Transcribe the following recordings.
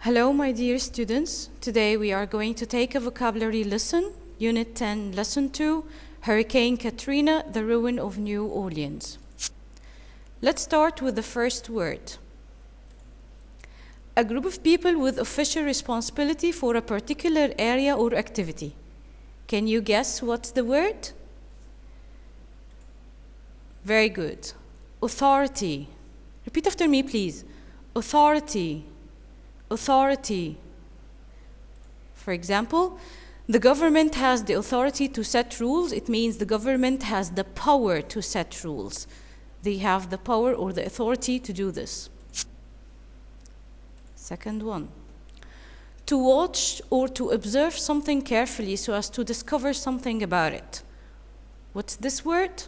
Hello, my dear students. Today we are going to take a vocabulary lesson, Unit 10, Lesson 2, Hurricane Katrina, the Ruin of New Orleans. Let's start with the first word. A group of people with official responsibility for a particular area or activity. Can you guess what's the word? Very good. Authority. Repeat after me, please. Authority. Authority. For example, the government has the authority to set rules. It means the government has the power to set rules. They have the power or the authority to do this. Second one. To watch or to observe something carefully so as to discover something about it. What's this word?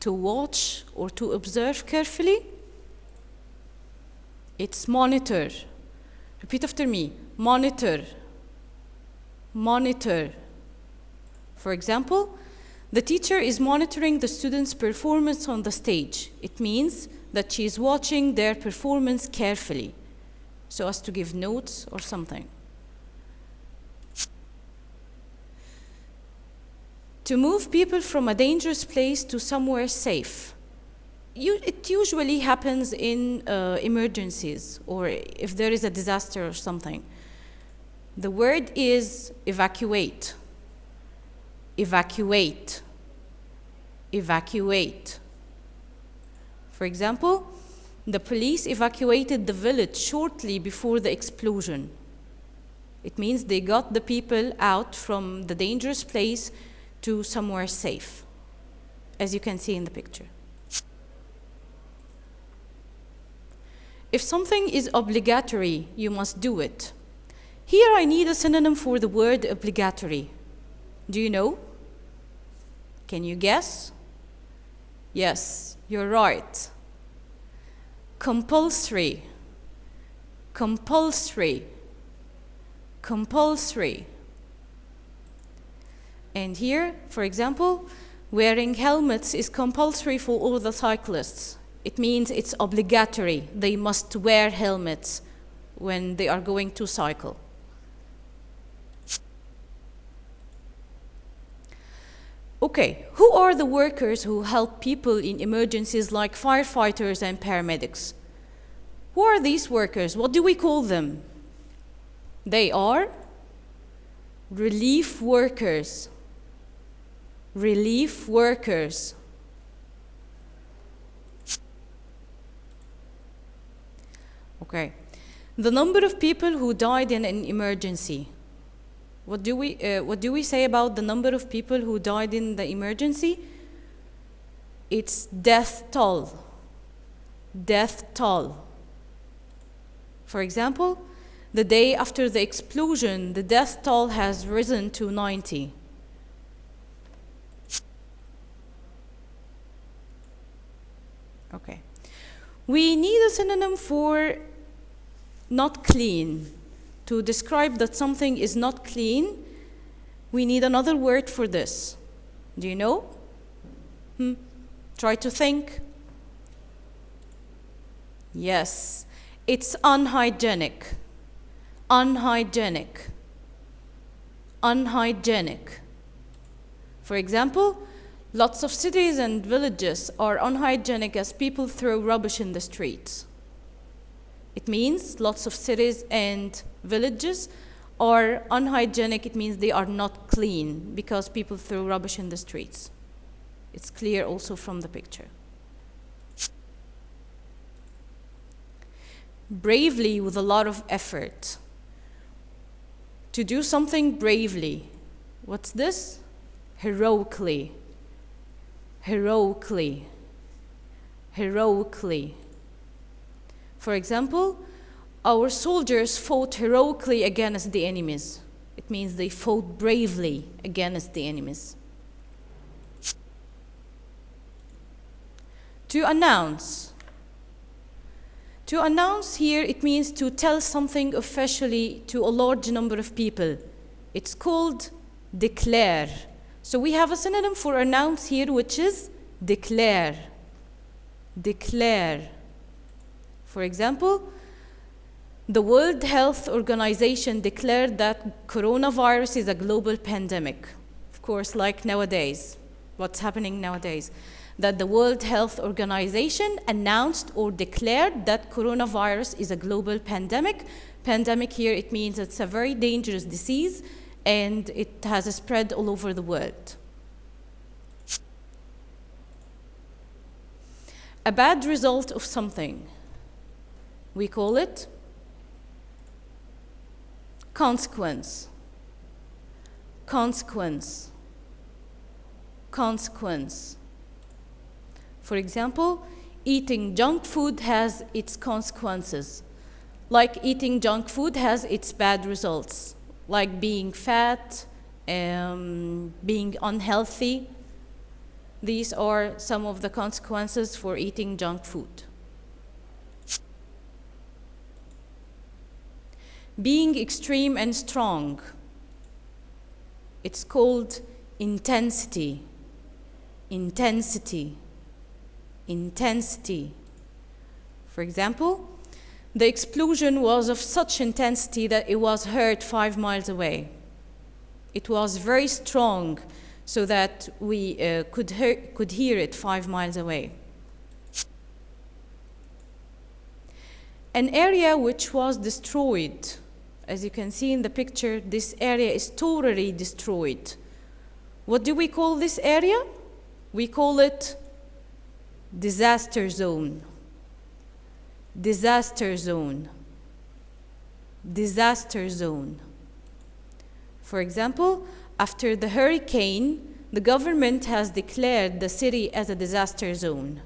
To watch or to observe carefully? It's monitor. Repeat after me. Monitor. Monitor. For example, the teacher is monitoring the students' performance on the stage. It means that she is watching their performance carefully, so as to give notes or something. To move people from a dangerous place to somewhere safe. It usually happens in emergencies or if there is a disaster or something. The word is evacuate. Evacuate. Evacuate. For example, the police evacuated the village shortly before the explosion. It means they got the people out from the dangerous place to somewhere safe, as you can see in the picture. If something is obligatory, you must do it. Here I need a synonym for the word obligatory. Do you know? Can you guess? Yes, you're right. Compulsory. Compulsory. Compulsory. And here, for example, wearing helmets is compulsory for all the cyclists. It means it's obligatory. They must wear helmets when they are going to cycle. Okay, who are the workers who help people in emergencies like firefighters and paramedics? Who are these workers? What do we call them? They are relief workers. Relief workers. Okay. The number of people who died in an emergency. What do we say about the number of people who died in the emergency? It's death toll. Death toll. For example, the day after the explosion, the death toll has risen to 90. Okay. We need a synonym for not clean. To describe that something is not clean, we need another word for this. Do you know? Try to think. Yes, it's unhygienic. Unhygienic. Unhygienic. For example, lots of cities and villages are unhygienic as people throw rubbish in the streets. It means lots of cities and villages are unhygienic. It means they are not clean because people throw rubbish in the streets. It's clear also from the picture. Bravely, with a lot of effort. To do something bravely. What's this? Heroically. Heroically. Heroically. For example, our soldiers fought heroically against the enemies. It means they fought bravely against the enemies. To announce. To announce here, it means to tell something officially to a large number of people. It's called declare. So we have a synonym for announce here, which is declare. Declare. For example, The World Health Organization declared that coronavirus is a global pandemic. Of course, like nowadays, what's happening nowadays. That the World Health Organization announced or declared that coronavirus is a global pandemic. Pandemic here, it means it's a very dangerous disease and it has spread all over the world. A bad result of something, we call it consequence, consequence, consequence. For example, eating junk food has its consequences. Like eating junk food has its bad results, like being fat, being unhealthy. These are some of the consequences for eating junk food. Being extreme and strong, it's called intensity, intensity, intensity. For example, the explosion was of such intensity that it was heard 5 miles away. It was very strong so that we could hear it 5 miles away. An area which was destroyed. As you can see in the picture, this area is totally destroyed. What do we call this area? We call it disaster zone. Disaster zone. Disaster zone. For example, after the hurricane, the government has declared the city as a disaster zone.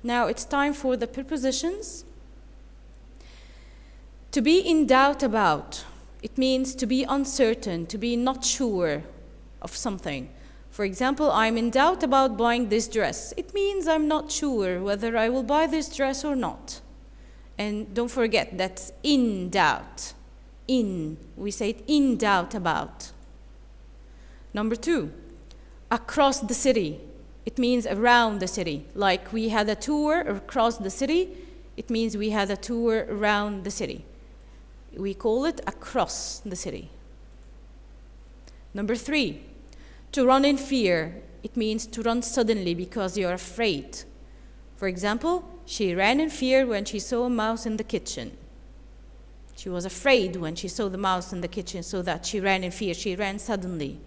Now it's time for the prepositions. To be in doubt about, it means to be uncertain, to be not sure of something. For example, I'm in doubt about buying this dress. It means I'm not sure whether I will buy this dress or not. And don't forget, that's in doubt. In, we say it in doubt about. Number 2, across the city. It means around the city. Like we had a tour across the city, it means we had a tour around the city. We call it across the city. Number 3, to run in fear. It means to run suddenly because you're afraid. For example, she ran in fear when she saw a mouse in the kitchen. She was afraid when she saw the mouse in the kitchen, so that she ran in fear. She ran suddenly.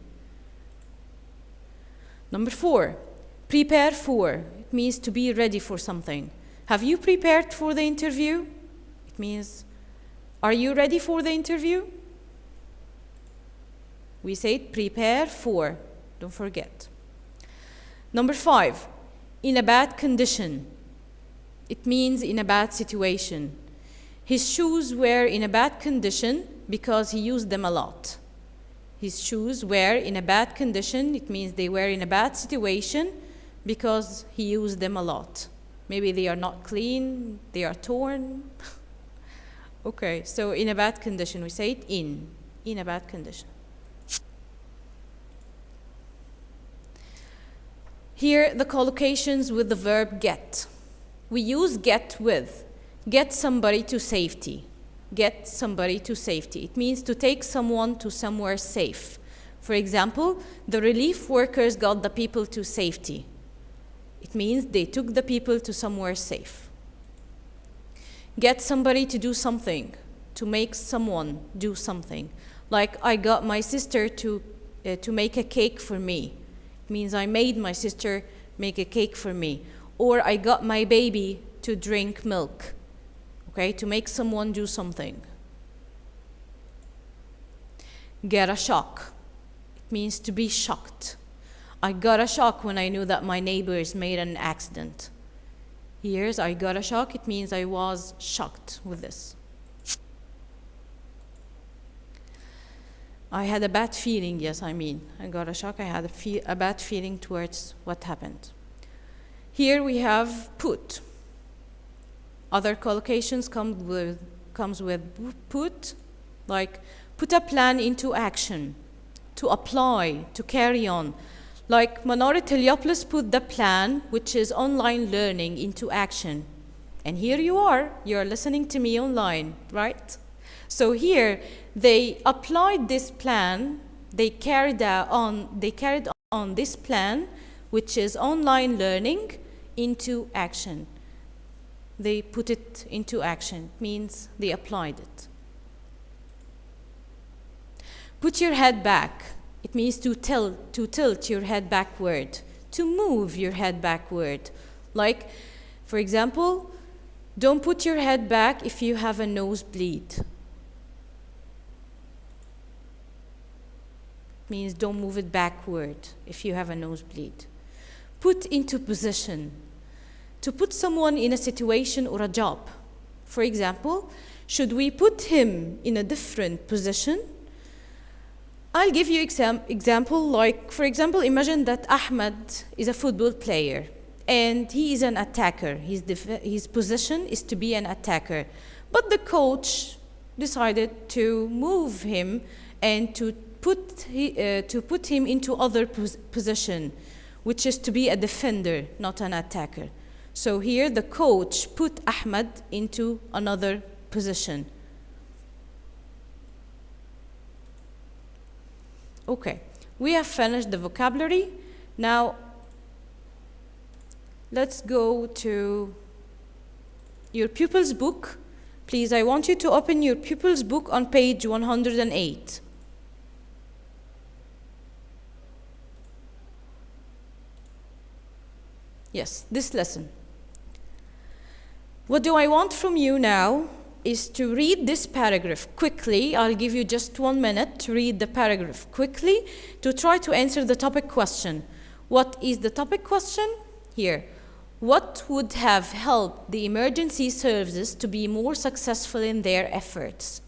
Number 4, prepare for. It means to be ready for something. Have you prepared for the interview? It means, are you ready for the interview? We say prepare for. Don't forget. Number 5, in a bad condition. It means in a bad situation. His shoes were in a bad condition because he used them a lot. His shoes were in a bad condition. It means they were in a bad situation because he used them a lot. Maybe they are not clean, they are torn. Okay, so in a bad condition, we say it in a bad condition. Here, the collocations with the verb get. We use get with. Get somebody to safety. Get somebody to safety. It means to take someone to somewhere safe. For example, the relief workers got the people to safety. It means they took the people to somewhere safe. Get somebody to do something, to make someone do something. Like I got my sister to make a cake for me. It means I made my sister make a cake for me. Or I got my baby to drink milk. Okay, to make someone do something. Get a shock. It means to be shocked. I got a shock when I knew that my neighbors made an accident. Here's I got a shock. It means I was shocked with this. I had a bad feeling. Yes, I got a shock. I had a bad feeling towards what happened. Here we have put. Other collocations comes with put, like put a plan into action, to apply, to carry on. Like Manara Teliopoulos put the plan, which is online learning, into action. And here you are listening to me online, right? So here they applied this plan, they carried on this plan, which is online learning, into action. They put it into action, means they applied it. Put your head back. It means to tilt your head backward, to move your head backward. Like, for example, don't put your head back if you have a nosebleed. It means don't move it backward if you have a nosebleed. Put into position. To put someone in a situation or a job. For example, should we put him in a different position? I'll give you example, like, for example, imagine that Ahmed is a football player and he is an attacker. His position is to be an attacker. But the coach decided to move him and to put him into other position, which is to be a defender, not an attacker. So here the coach put Ahmed into another position. Okay, we have finished the vocabulary. Now, let's go to your Pupils book. Please, I want you to open your Pupils book on page 108. Yes, this lesson. What do I want from you now is to read this paragraph quickly. I'll give you just 1 minute to read the paragraph quickly to try to answer the topic question. What is the topic question? Here. What would have helped the emergency services to be more successful in their efforts?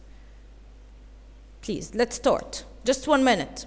Please, let's start. Just 1 minute.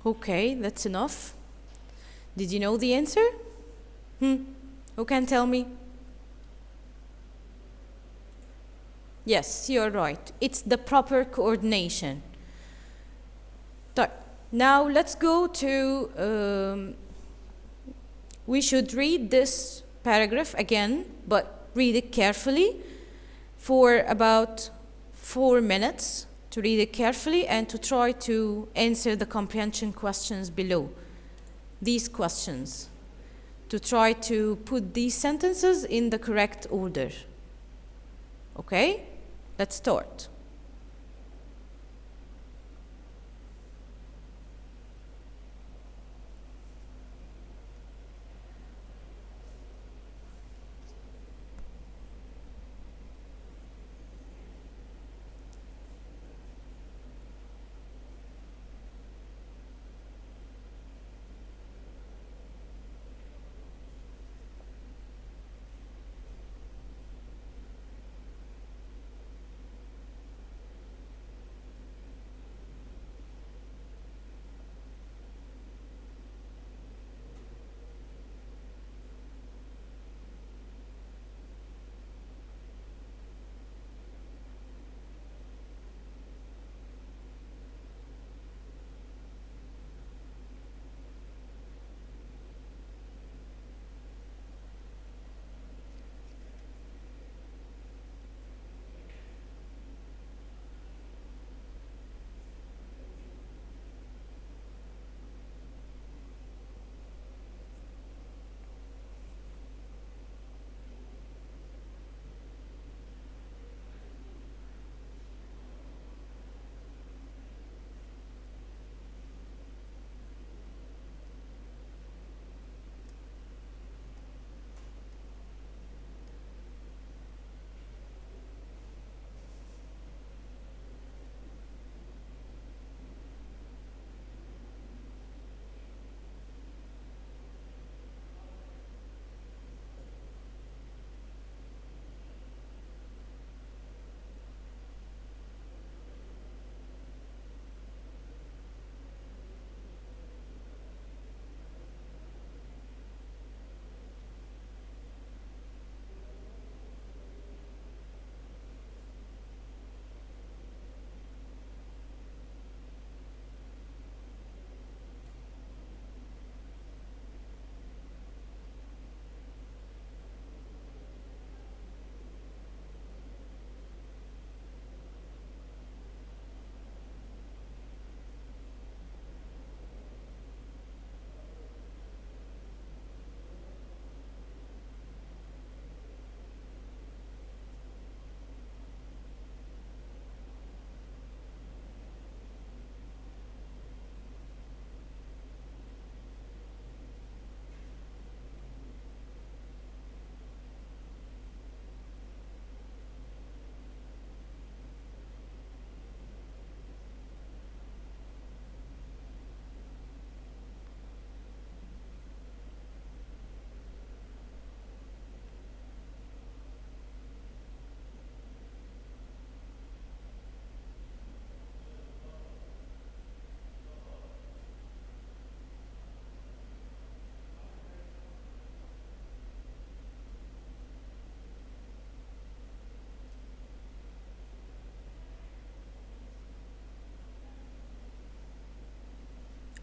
Okay, that's enough. Did you know the answer? Who can tell me? Yes, you're right. It's the proper coordination. Now let's go to, we should read this paragraph again, but read it carefully for about 4 minutes. To read it carefully and to try to answer the comprehension questions below. These questions. To try to put these sentences in the correct order. Okay? Let's start.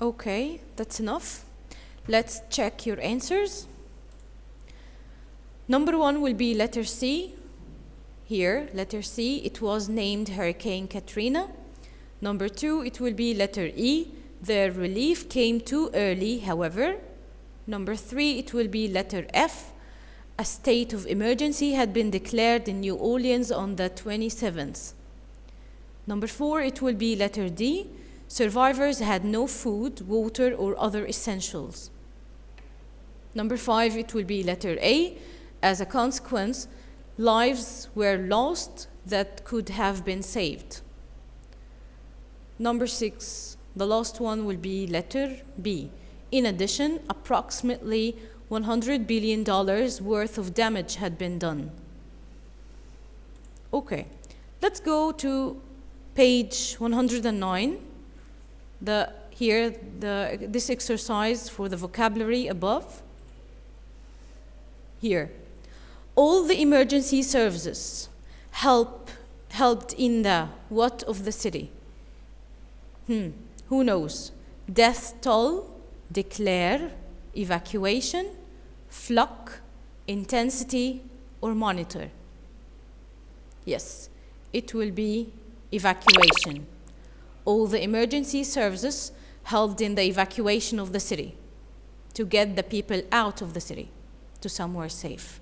Okay, that's enough. Let's check your answers. Number 1 will be letter C. Here, letter C, it was named Hurricane Katrina. Number 2, it will be letter E. The relief came too early, however. Number 3, it will be letter F. A state of emergency had been declared in New Orleans on the 27th. Number 4, it will be letter D. Survivors had no food, water, or other essentials. Number 5, it will be letter A. As a consequence, lives were lost that could have been saved. Number 6, the last one will be letter B. In addition, approximately $100 billion worth of damage had been done. Okay, let's go to page 109. This exercise for the vocabulary above. Here, all the emergency services helped in the what of the city? Who knows? Death toll, declare, evacuation, flock, intensity, or monitor. Yes, it will be evacuation. All the emergency services helped in the evacuation of the city to get the people out of the city to somewhere safe.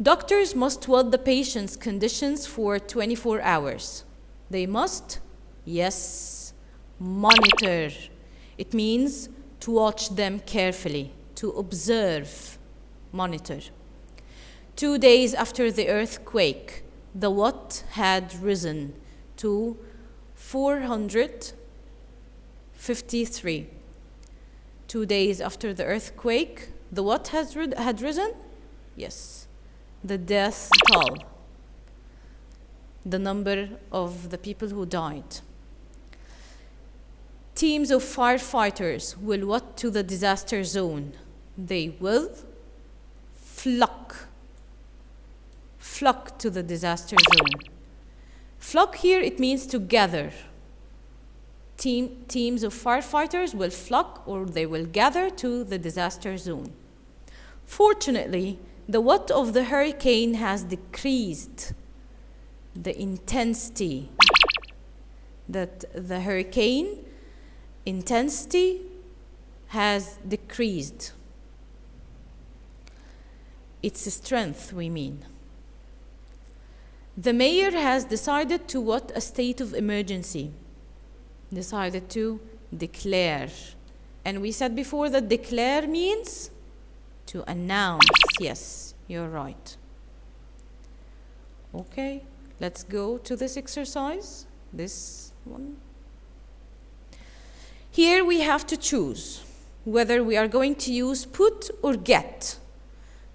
Doctors must watch the patient's conditions for 24 hours. They must, yes, monitor. It means to watch them carefully, to observe, monitor. 2 days after the earthquake, the what had risen to 453. 2 days after the earthquake, the what had risen? Yes, the death toll, the number of the people who died. Teams of firefighters will what to the disaster zone? They will flock to the disaster zone. Flock here, it means to gather. Teams of firefighters will flock, or they will gather to the disaster zone. Fortunately, the what of the hurricane has decreased. The intensity, that the hurricane intensity has decreased. Its strength, we mean. The mayor has decided to what a state of emergency? Decided to declare. And we said before that declare means to announce. Yes, you're right. Okay, let's go to this exercise, this one. Here we have to choose whether we are going to use put or get.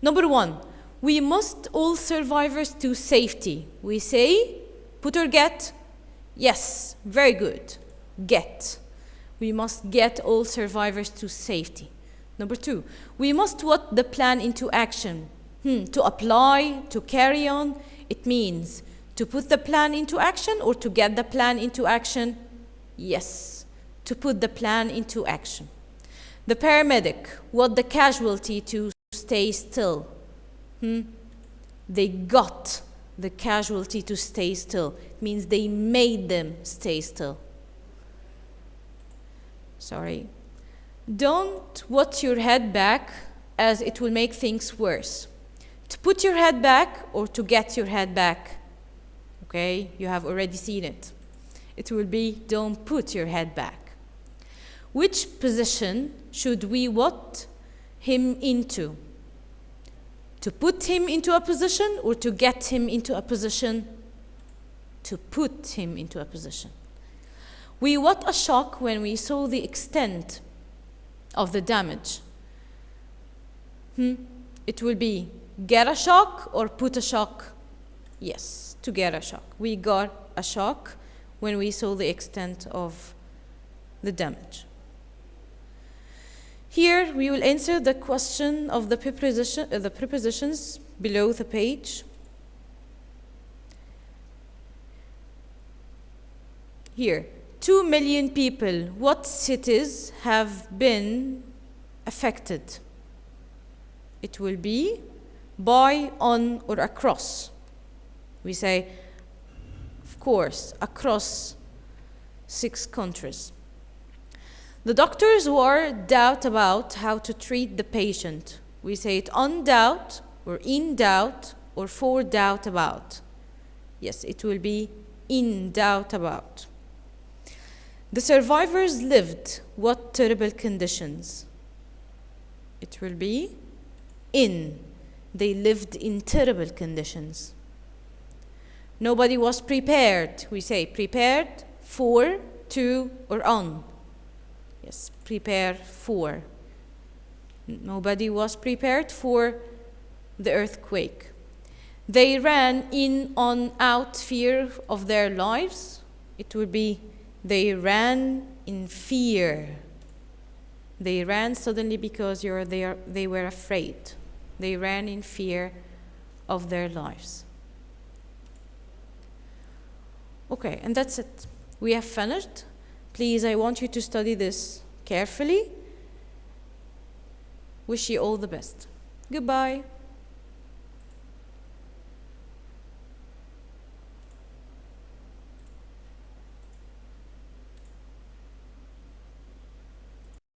Number 1, we must all survivors to safety. We say put or get? Yes, very good. Get. We must get all survivors to safety. Number 2, we must put the plan into action. To apply, to carry on. It means to put the plan into action or to get the plan into action? Yes, to put the plan into action. The paramedic want the casualty to stay still. They got the casualty to stay still. It means they made them stay still. Sorry. Don't put your head back, as it will make things worse. To put your head back or to get your head back. Okay, you have already seen it. It will be don't put your head back. Which position should we put him into? To put him into a position or to get him into a position? To put him into a position. We got a shock when we saw the extent of the damage. It will be get a shock or put a shock? Yes, to get a shock. We got a shock when we saw the extent of the damage. Here we will answer the question of the prepositions below the page. Here, 2 million people. What cities have been affected? It will be by, on, or across. We say, of course, across 6 countries. The doctors were doubt about how to treat the patient. We say it on doubt, or in doubt, or for doubt about. Yes, it will be in doubt about. The survivors lived what terrible conditions? It will be in. They lived in terrible conditions. Nobody was prepared. We say prepared for, to, or on. Yes, prepare for. Nobody was prepared for the earthquake. They ran in, on, out fear of their lives. It would be they ran in fear. They ran suddenly because they were afraid. They ran in fear of their lives. Okay, and that's it. We have finished. Please, I want you to study this carefully. Wish you all the best. Goodbye.